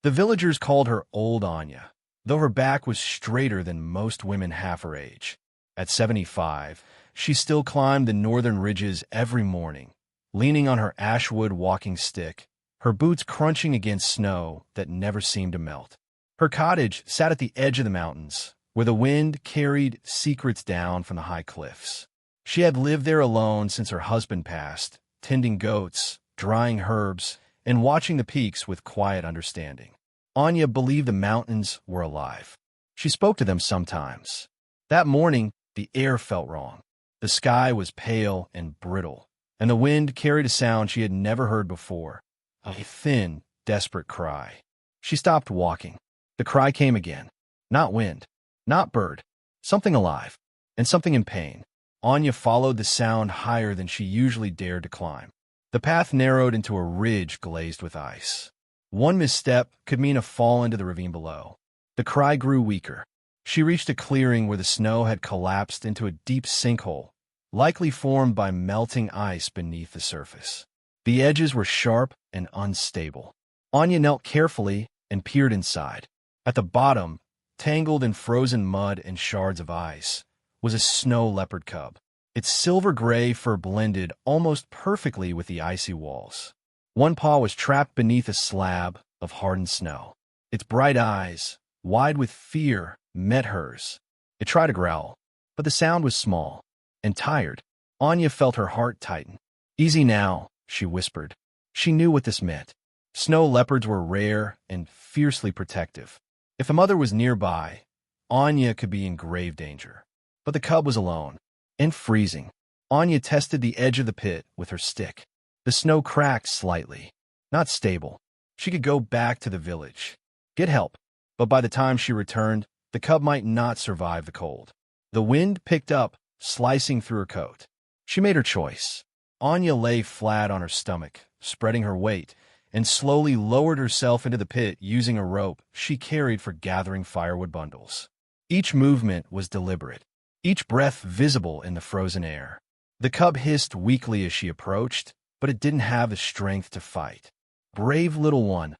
The villagers called her Old Anya, though her back was straighter than most women half her age. At 75, she still climbed the northern ridges every morning, leaning on her ashwood walking stick, her boots crunching against snow that never seemed to melt. Her cottage sat at the edge of the mountains, where the wind carried secrets down from the high cliffs. She had lived there alone since her husband passed, tending goats, drying herbs, and watching the peaks with quiet understanding. Anya believed the mountains were alive. She spoke to them sometimes. That morning, the air felt wrong. The sky was pale and brittle, and the wind carried a sound she had never heard before, a thin, desperate cry. She stopped walking. The cry came again. Not wind, not bird, something alive, and something in pain. Anya followed the sound higher than she usually dared to climb. The path narrowed into a ridge glazed with ice. One misstep could mean a fall into the ravine below. The cry grew weaker. She reached a clearing where the snow had collapsed into a deep sinkhole, likely formed by melting ice beneath the surface. The edges were sharp and unstable. Anya knelt carefully and peered inside. At the bottom, tangled in frozen mud and shards of ice, was a snow leopard cub. Its silver-gray fur blended almost perfectly with the icy walls. One paw was trapped beneath a slab of hardened snow. Its bright eyes, wide with fear, met hers. It tried to growl, but the sound was small and tired. Anya felt her heart tighten. "Easy now," she whispered. She knew what this meant. Snow leopards were rare and fiercely protective. If a mother was nearby, Anya could be in grave danger. But the cub was alone and freezing. Anya tested the edge of the pit with her stick. The snow cracked slightly. Not stable. She could go back to the village, get help, but by the time she returned, the cub might not survive the cold. The wind picked up, slicing through her coat. She made her choice. Anya lay flat on her stomach, spreading her weight, and slowly lowered herself into the pit using a rope she carried for gathering firewood bundles. Each movement was deliberate, each breath visible in the frozen air. The cub hissed weakly as she approached, but it didn't have the strength to fight. "Brave little one,"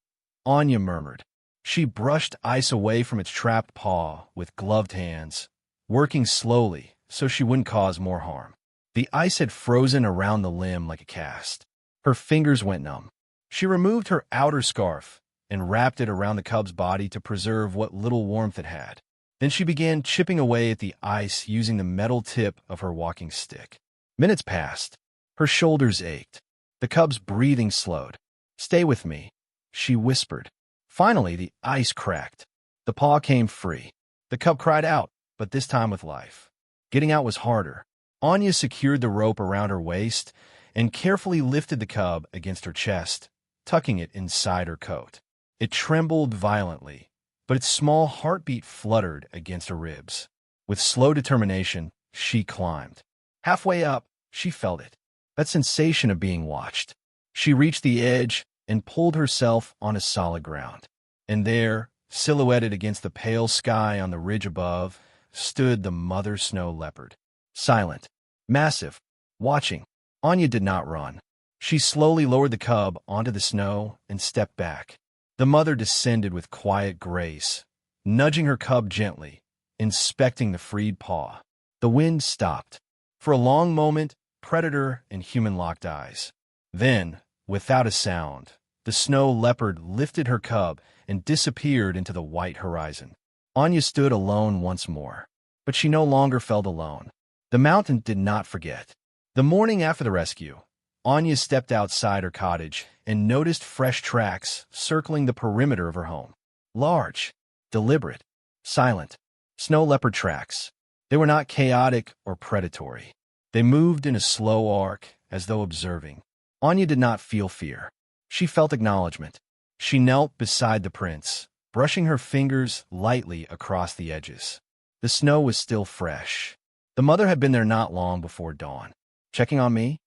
Anya murmured. She brushed ice away from its trapped paw with gloved hands, working slowly so she wouldn't cause more harm. The ice had frozen around the limb like a cast. Her fingers went numb. She removed her outer scarf and wrapped it around the cub's body to preserve what little warmth it had. Then she began chipping away at the ice using the metal tip of her walking stick. Minutes passed. Her shoulders ached. The cub's breathing slowed. "Stay with me," she whispered. Finally, the ice cracked. The paw came free. The cub cried out, but this time with life. Getting out was harder. Anya secured the rope around her waist and carefully lifted the cub against her chest, tucking it inside her coat. It trembled violently, but its small heartbeat fluttered against her ribs. With slow determination, she climbed. Halfway up, she felt it, that sensation of being watched. She reached the edge and pulled herself onto solid ground. And there, silhouetted against the pale sky on the ridge above, stood the mother snow leopard. Silent, massive, watching. Anya did not run. She slowly lowered the cub onto the snow and stepped back. The mother descended with quiet grace, nudging her cub gently, inspecting the freed paw. The wind stopped. For a long moment, predator and human locked eyes. Then, without a sound, the snow leopard lifted her cub and disappeared into the white horizon. Anya stood alone once more, but she no longer felt alone. The mountain did not forget. The morning after the rescue, Anya stepped outside her cottage and noticed fresh tracks circling the perimeter of her home. Large, deliberate, silent, snow leopard tracks. They were not chaotic or predatory. They moved in a slow arc, as though observing. Anya did not feel fear. She felt acknowledgement. She knelt beside the prints, brushing her fingers lightly across the edges. The snow was still fresh. The mother had been there not long before dawn. "Checking on me?"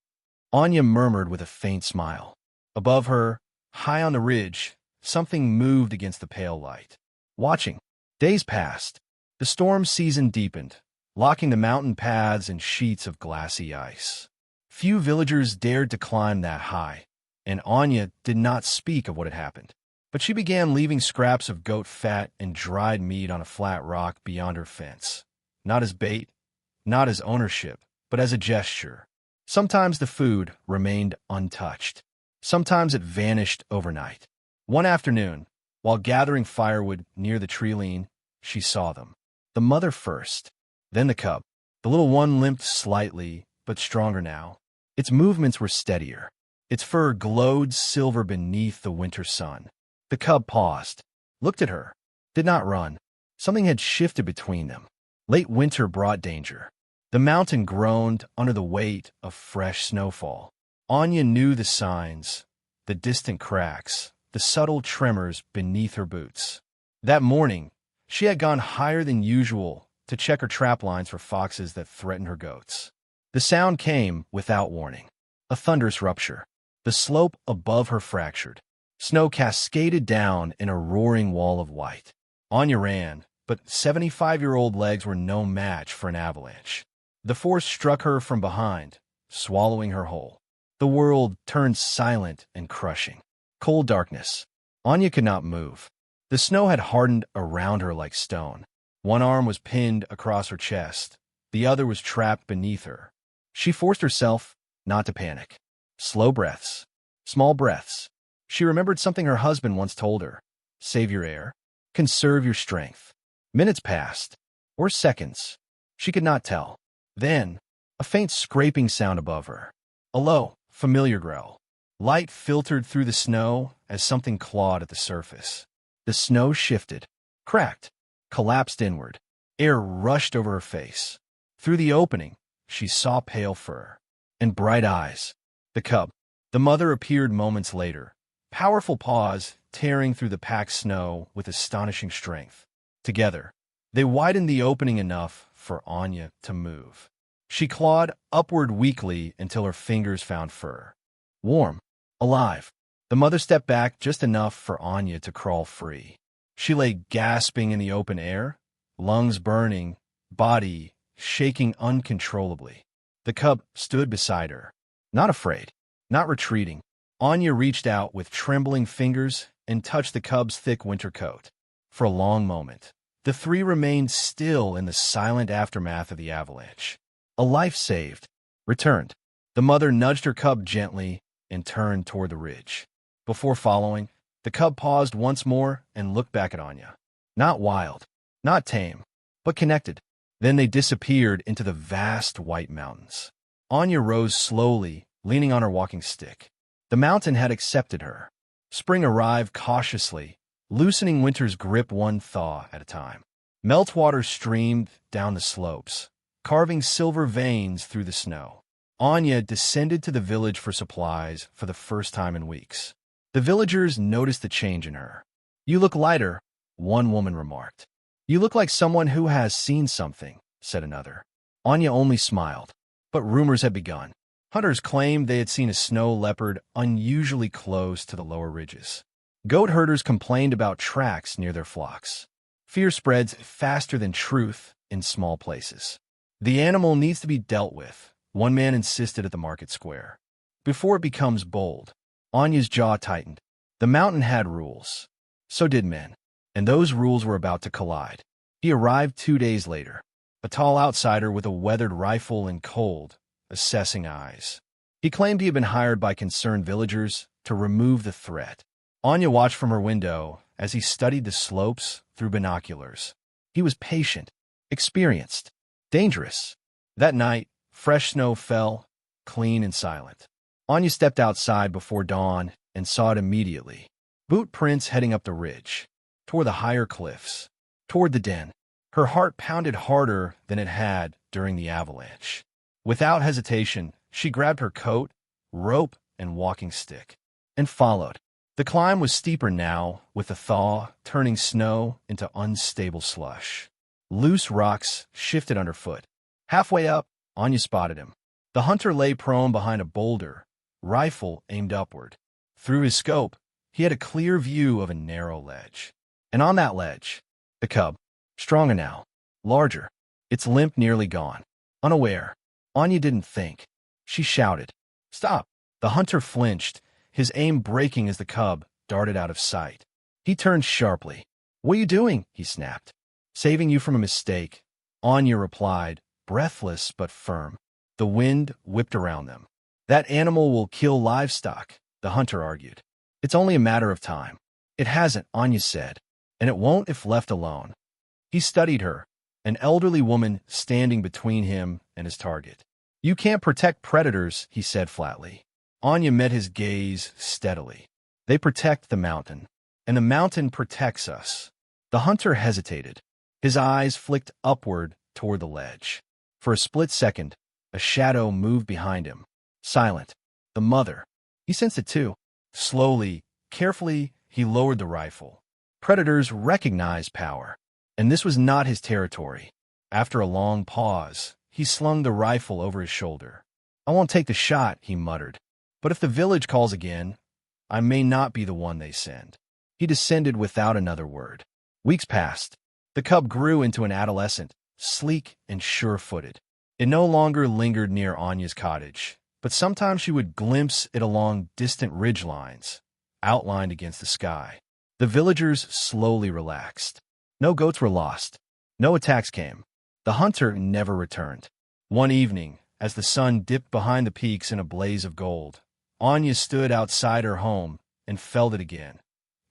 Anya murmured with a faint smile. Above her, high on the ridge, something moved against the pale light. Watching. Days passed. The storm season deepened, locking the mountain paths in sheets of glassy ice. Few villagers dared to climb that high, and Anya did not speak of what had happened. but she began leaving scraps of goat fat and dried meat on a flat rock beyond her fence. Not as bait, not as ownership, but as a gesture. Sometimes the food remained untouched. Sometimes it vanished overnight. One afternoon, while gathering firewood near the tree-line, she saw them. The mother first, then the cub. The little one limped slightly, but stronger now. Its movements were steadier. Its fur glowed silver beneath the winter sun. The cub paused, looked at her, did not run. Something had shifted between them. Late winter brought danger. The mountain groaned under the weight of fresh snowfall. Anya knew the signs, the distant cracks, the subtle tremors beneath her boots. That morning, she had gone higher than usual to check her trap lines for foxes that threatened her goats. The sound came without warning. A thunderous rupture. The slope above her fractured. Snow cascaded down in a roaring wall of white. Anya ran, but 75-year-old legs were no match for an avalanche. The force struck her from behind, swallowing her whole. The world turned silent and crushing. Cold darkness. Anya could not move. The snow had hardened around her like stone. One arm was pinned across her chest. The other was trapped beneath her. She forced herself not to panic. Slow breaths. Small breaths. She remembered something her husband once told her. Save your air. Conserve your strength. Minutes passed. Or seconds. She could not tell. Then, a faint scraping sound above her. A low, familiar growl. Light filtered through the snow as something clawed at the surface. The snow shifted, cracked, collapsed inward. Air rushed over her face. Through the opening, she saw pale fur and bright eyes. The cub. The mother appeared moments later. Powerful paws tearing through the packed snow with astonishing strength. Together, they widened the opening enough for Anya to move. She clawed upward weakly until her fingers found fur. Warm, alive. The mother stepped back just enough for Anya to crawl free. She lay gasping in the open air, lungs burning, body shaking uncontrollably. The cub stood beside her, not afraid, not retreating. Anya reached out with trembling fingers and touched the cub's thick winter coat. For a long moment, the three remained still in the silent aftermath of the avalanche. A life saved, returned. The mother nudged her cub gently and turned toward the ridge. Before following, the cub paused once more and looked back at Anya. Not wild, not tame, but connected. Then they disappeared into the vast white mountains. Anya rose slowly, leaning on her walking stick. The mountain had accepted her. Spring arrived cautiously, loosening winter's grip one thaw at a time. Meltwater streamed down the slopes, carving silver veins through the snow. Anya descended to the village for supplies for the first time in weeks. The villagers noticed the change in her. "You look lighter," one woman remarked. "You look like someone who has seen something," said another. Anya only smiled, but rumors had begun. Hunters claimed they had seen a snow leopard unusually close to the lower ridges. Goat herders complained about tracks near their flocks. Fear spreads faster than truth in small places. "The animal needs to be dealt with," one man insisted at the market square. "Before it becomes bold." Anya's jaw tightened. The mountain had rules. So did men. And those rules were about to collide. He arrived 2 days later, a tall outsider with a weathered rifle and cold, assessing eyes. He claimed he had been hired by concerned villagers to remove the threat. Anya watched from her window as he studied the slopes through binoculars. He was patient, experienced, dangerous. That night, fresh snow fell, clean and silent. Anya stepped outside before dawn and saw it immediately. Boot prints heading up the ridge, toward the higher cliffs, toward the den. Her heart pounded harder than it had during the avalanche. Without hesitation, she grabbed her coat, rope, and walking stick, and followed. The climb was steeper now, with the thaw turning snow into unstable slush. Loose rocks shifted underfoot. Halfway up, Anya spotted him. The hunter lay prone behind a boulder, rifle aimed upward. Through his scope, he had a clear view of a narrow ledge. And on that ledge, the cub, stronger now, larger, its limp nearly gone. Unaware, Anya didn't think. She shouted, "Stop!" The hunter flinched, his aim breaking as the cub darted out of sight. He turned sharply. "What are you doing?" he snapped. "Saving you from a mistake," Anya replied, breathless but firm. The wind whipped around them. "That animal will kill livestock," the hunter argued. "It's only a matter of time." "It hasn't," Anya said, "and it won't if left alone." He studied her, an elderly woman standing between him and his target. "You can't protect predators," he said flatly. Anya met his gaze steadily. "They protect the mountain, and the mountain protects us." The hunter hesitated. His eyes flicked upward toward the ledge. For a split second, a shadow moved behind him. Silent. The mother. He sensed it too. Slowly, carefully, he lowered the rifle. Predators recognize power, and this was not his territory. After a long pause, he slung the rifle over his shoulder. "I won't take the shot," he muttered. "But if the village calls again, I may not be the one they send." He descended without another word. Weeks passed. The cub grew into an adolescent, sleek and sure-footed. It no longer lingered near Anya's cottage, but sometimes she would glimpse it along distant ridge lines, outlined against the sky. The villagers slowly relaxed. No goats were lost. No attacks came. The hunter never returned. One evening, as the sun dipped behind the peaks in a blaze of gold, Anya stood outside her home and felt it again,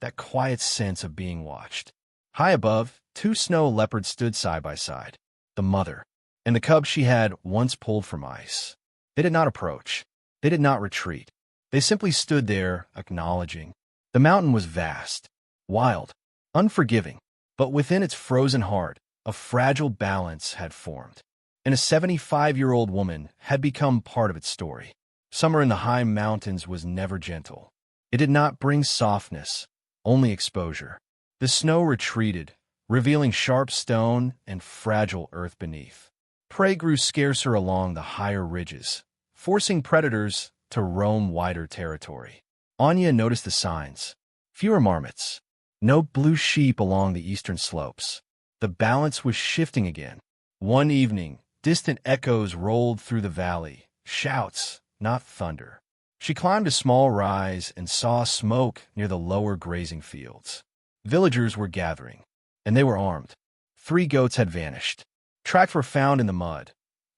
that quiet sense of being watched. High above, two snow leopards stood side by side, the mother and the cub she had once pulled from ice. They did not approach. They did not retreat. They simply stood there, acknowledging. The mountain was vast, wild, unforgiving, but within its frozen heart, a fragile balance had formed, and a 75-year-old woman had become part of its story. Summer in the high mountains was never gentle. It did not bring softness, only exposure. The snow retreated, revealing sharp stone and fragile earth beneath. Prey grew scarcer along the higher ridges, forcing predators to roam wider territory. Anya noticed the signs. Fewer marmots. No blue sheep along the eastern slopes. The balance was shifting again. One evening, distant echoes rolled through the valley, shouts, not thunder. She climbed a small rise and saw smoke near the lower grazing fields. Villagers were gathering, and they were armed. 3 goats had vanished. Tracks were found in the mud,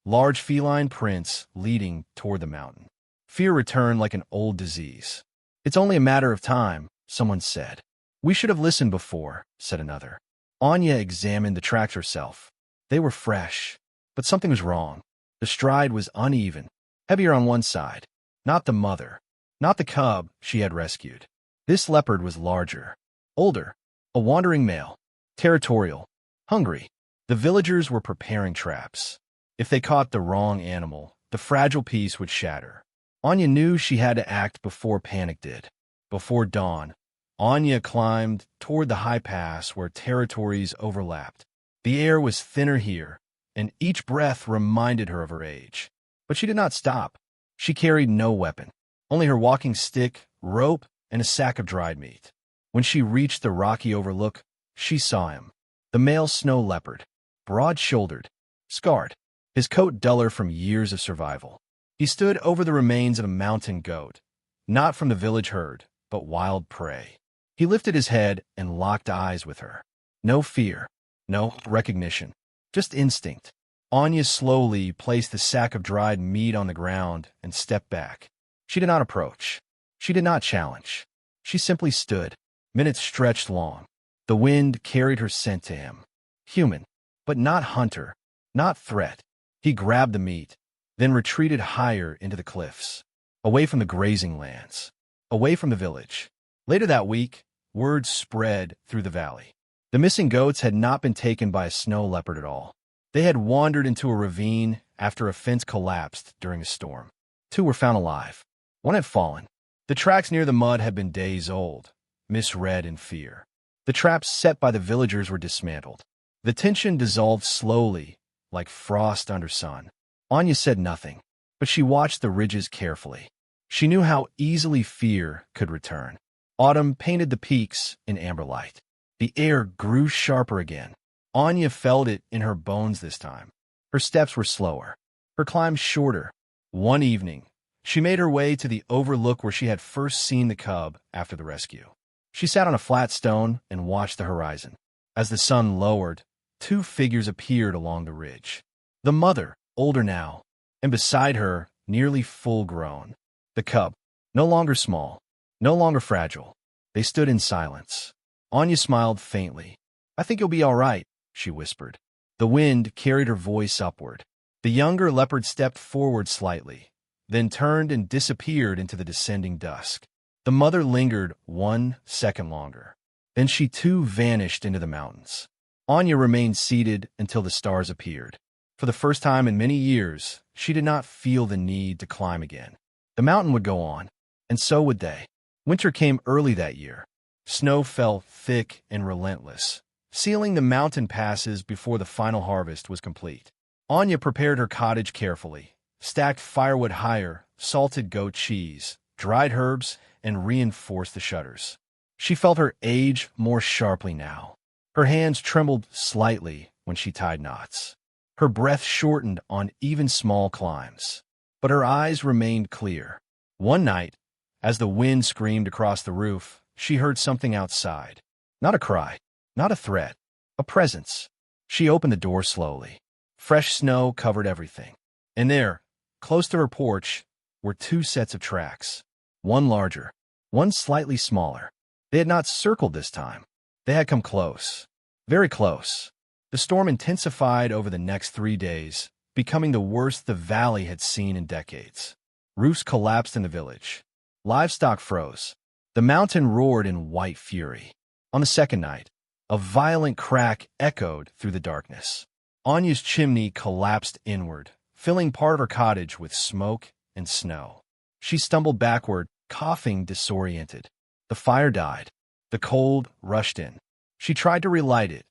large feline prints leading toward the mountain. Fear returned like an old disease. "It's only a matter of time," someone said. "We should have listened before," said another. Anya examined the tracks herself. They were fresh, but something was wrong. The stride was uneven, heavier on one side. Not the mother, not the cub she had rescued. This leopard was larger, older, a wandering male, territorial, hungry. The villagers were preparing traps. If they caught the wrong animal, the fragile piece would shatter. Anya knew she had to act before panic did. Before dawn, Anya climbed toward the high pass where territories overlapped. The air was thinner here, and each breath reminded her of her age. But she did not stop. She carried no weapon, only her walking stick, rope, and a sack of dried meat. When she reached the rocky overlook, she saw him, the male snow leopard, broad-shouldered, scarred, his coat duller from years of survival. He stood over the remains of a mountain goat, not from the village herd, but wild prey. He lifted his head and locked eyes with her. No fear, no recognition, just instinct. Anya slowly placed the sack of dried meat on the ground and stepped back. She did not approach. She did not challenge. She simply stood. Minutes stretched long. The wind carried her scent to him. Human, but not hunter, not threat. He grabbed the meat, then retreated higher into the cliffs, away from the grazing lands, away from the village. Later that week, word spread through the valley. The missing goats had not been taken by a snow leopard at all. They had wandered into a ravine after a fence collapsed during a storm. 2 were found alive. 1 had fallen. The tracks near the mud had been days old, misread in fear. The traps set by the villagers were dismantled. The tension dissolved slowly, like frost under sun. Anya said nothing, but she watched the ridges carefully. She knew how easily fear could return. Autumn painted the peaks in amber light. The air grew sharper again. Anya felt it in her bones this time. Her steps were slower, her climb shorter. One evening, she made her way to the overlook where she had first seen the cub after the rescue. She sat on a flat stone and watched the horizon. As the sun lowered, two figures appeared along the ridge. The mother, older now, and beside her, nearly full-grown. The cub, no longer small, no longer fragile. They stood in silence. Anya smiled faintly. "I think you'll be all right," she whispered. The wind carried her voice upward. The younger leopard stepped forward slightly, then turned and disappeared into the descending dusk. The mother lingered 1 second longer. Then she too vanished into the mountains. Anya remained seated until the stars appeared. For the first time in many years, she did not feel the need to climb again. The mountain would go on, and so would they. Winter came early that year. Snow fell thick and relentless, sealing the mountain passes before the final harvest was complete. Anya prepared her cottage carefully, stacked firewood higher, salted goat cheese, dried herbs, and reinforced the shutters. She felt her age more sharply now. Her hands trembled slightly when she tied knots. Her breath shortened on even small climbs, but her eyes remained clear. One night, as the wind screamed across the roof, she heard something outside. Not a cry, not a threat, a presence. She opened the door slowly. Fresh snow covered everything. And there, close to her porch, were two sets of tracks. One larger, one slightly smaller. They had not circled this time. They had come close, very close. The storm intensified over the next 3 days, becoming the worst the valley had seen in decades. Roofs collapsed in the village. Livestock froze. The mountain roared in white fury. On the second night, a violent crack echoed through the darkness. Anya's chimney collapsed inward, filling part of her cottage with smoke and snow. She stumbled backward, coughing, disoriented. The fire died. The cold rushed in. She tried to relight it,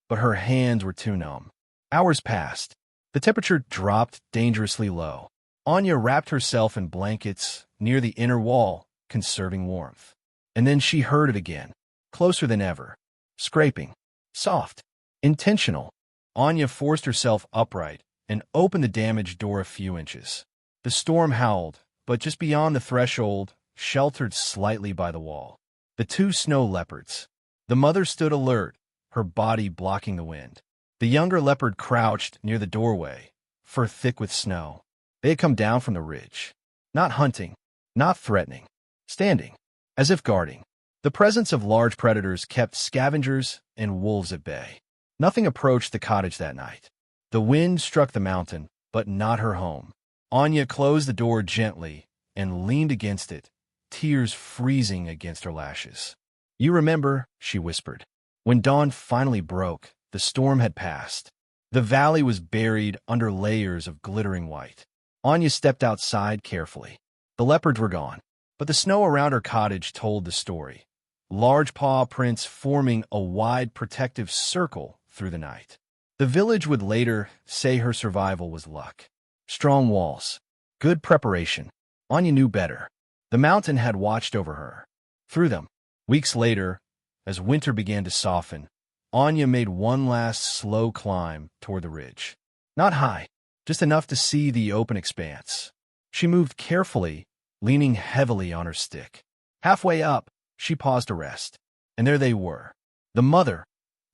but her hands were too numb. Hours passed. The temperature dropped dangerously low. Anya wrapped herself in blankets near the inner wall, conserving warmth. And then she heard it again, closer than ever. Scraping. Soft. Intentional. Anya forced herself upright and opened the damaged door a few inches. The storm howled, but just beyond the threshold, sheltered slightly by the wall, the two snow leopards. The mother stood alert, her body blocking the wind. The younger leopard crouched near the doorway, fur thick with snow. They had come down from the ridge. Not hunting, not threatening. Standing, as if guarding. The presence of large predators kept scavengers and wolves at bay. Nothing approached the cottage that night. The wind struck the mountain, but not her home. Anya closed the door gently and leaned against it, tears freezing against her lashes. "You remember," she whispered. When dawn finally broke, the storm had passed. The valley was buried under layers of glittering white. Anya stepped outside carefully. The leopards were gone, but the snow around her cottage told the story. Large paw prints forming a wide protective circle through the night. The village would later say her survival was luck. Strong walls. Good preparation. Anya knew better. The mountain had watched over her. Through them. Weeks later, as winter began to soften, Anya made one last slow climb toward the ridge. Not high, just enough to see the open expanse. She moved carefully, leaning heavily on her stick. Halfway up, she paused to rest. And there they were. The mother,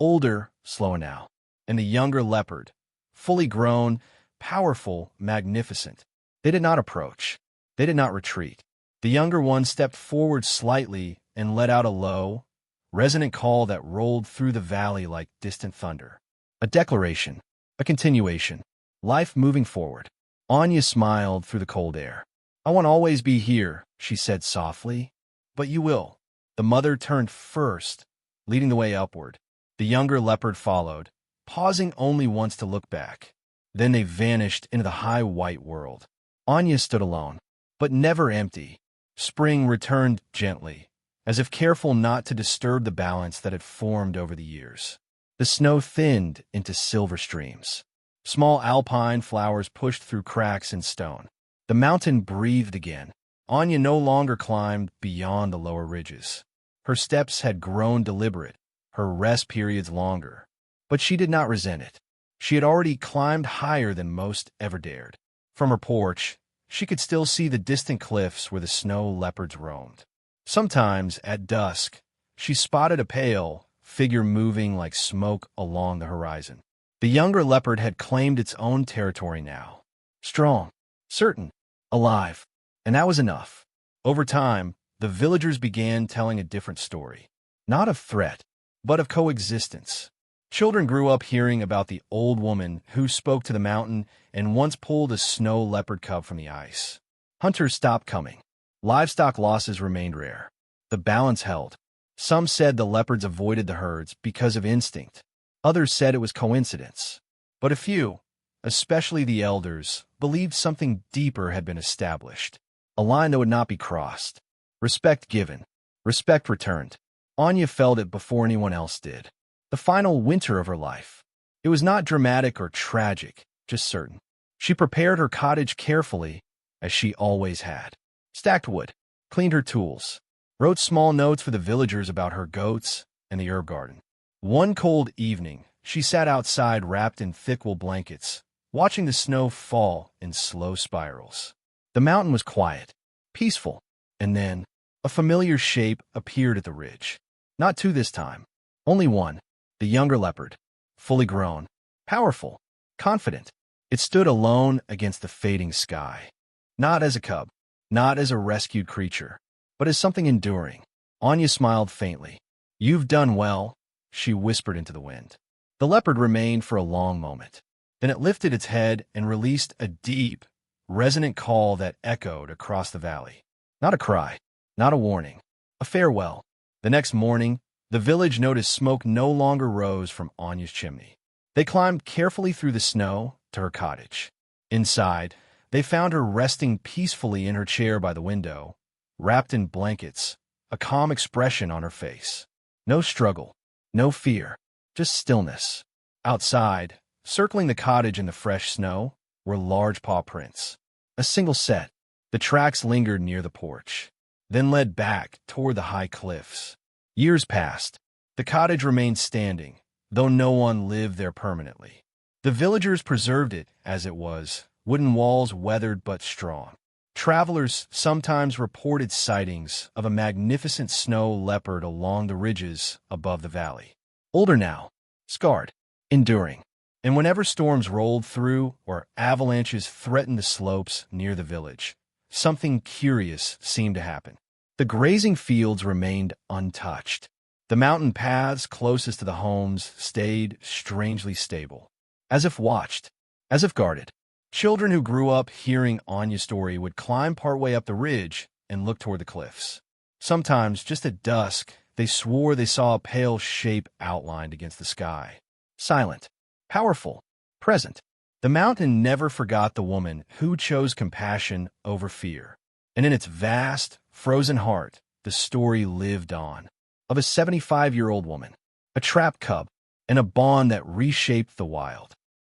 older, slower now, and the younger leopard, fully grown, powerful, magnificent. They did not approach. They did not retreat. The younger one stepped forward slightly and let out a low, resonant call that rolled through the valley like distant thunder. A declaration, a continuation, life moving forward. Anya smiled through the cold air. "I won't always be here," she said softly. "But you will." The mother turned first, leading the way upward. The younger leopard followed, pausing only once to look back. Then they vanished into the high white world. Anya stood alone, but never empty. Spring returned gently, as if careful not to disturb the balance that had formed over the years. The snow thinned into silver streams. Small alpine flowers pushed through cracks in stone. The mountain breathed again. Anya no longer climbed beyond the lower ridges. Her steps had grown deliberate, her rest periods longer. But she did not resent it. She had already climbed higher than most ever dared. From her porch, she could still see the distant cliffs where the snow leopards roamed. Sometimes, at dusk, she spotted a pale figure moving like smoke along the horizon. The younger leopard had claimed its own territory now. Strong, certain, alive. And that was enough. Over time, the villagers began telling a different story. Not of threat, but of coexistence. Children grew up hearing about the old woman who spoke to the mountain and once pulled a snow leopard cub from the ice. Hunters stopped coming. Livestock losses remained rare. The balance held. Some said the leopards avoided the herds because of instinct. Others said it was coincidence. But a few, especially the elders, believed something deeper had been established. A line that would not be crossed. Respect given. Respect returned. Anya felt it before anyone else did. The final winter of her life. It was not dramatic or tragic, just certain. She prepared her cottage carefully, as she always had. Stacked wood, cleaned her tools, wrote small notes for the villagers about her goats and the herb garden. One cold evening, she sat outside wrapped in thick wool blankets, watching the snow fall in slow spirals. The mountain was quiet, peaceful, and then a familiar shape appeared at the ridge. Not two this time, only one. The younger leopard, fully grown, powerful, confident. It stood alone against the fading sky. Not as a cub, not as a rescued creature, but as something enduring. Anya smiled faintly. "You've done well," she whispered into the wind. The leopard remained for a long moment. Then it lifted its head and released a deep, resonant call that echoed across the valley. Not a cry, not a warning, a farewell. The next morning, the village noticed smoke no longer rose from Anya's chimney. They climbed carefully through the snow to her cottage. Inside, they found her resting peacefully in her chair by the window, wrapped in blankets, a calm expression on her face. No struggle, no fear, just stillness. Outside, circling the cottage in the fresh snow, were large paw prints. A single set. The tracks lingered near the porch, then led back toward the high cliffs. Years passed. The cottage remained standing, though no one lived there permanently. The villagers preserved it as it was, wooden walls weathered but strong. Travelers sometimes reported sightings of a magnificent snow leopard along the ridges above the valley. Older now, scarred, enduring. And whenever storms rolled through or avalanches threatened the slopes near the village, something curious seemed to happen. The grazing fields remained untouched. The mountain paths closest to the homes stayed strangely stable, as if watched, as if guarded. Children who grew up hearing Anya's story would climb partway up the ridge and look toward the cliffs. Sometimes, just at dusk, they swore they saw a pale shape outlined against the sky. Silent, powerful, present. The mountain never forgot the woman who chose compassion over fear. And in its vast, frozen heart, the story lived on. Of a 75-year-old woman, a trapped cub, and a bond that reshaped the wild.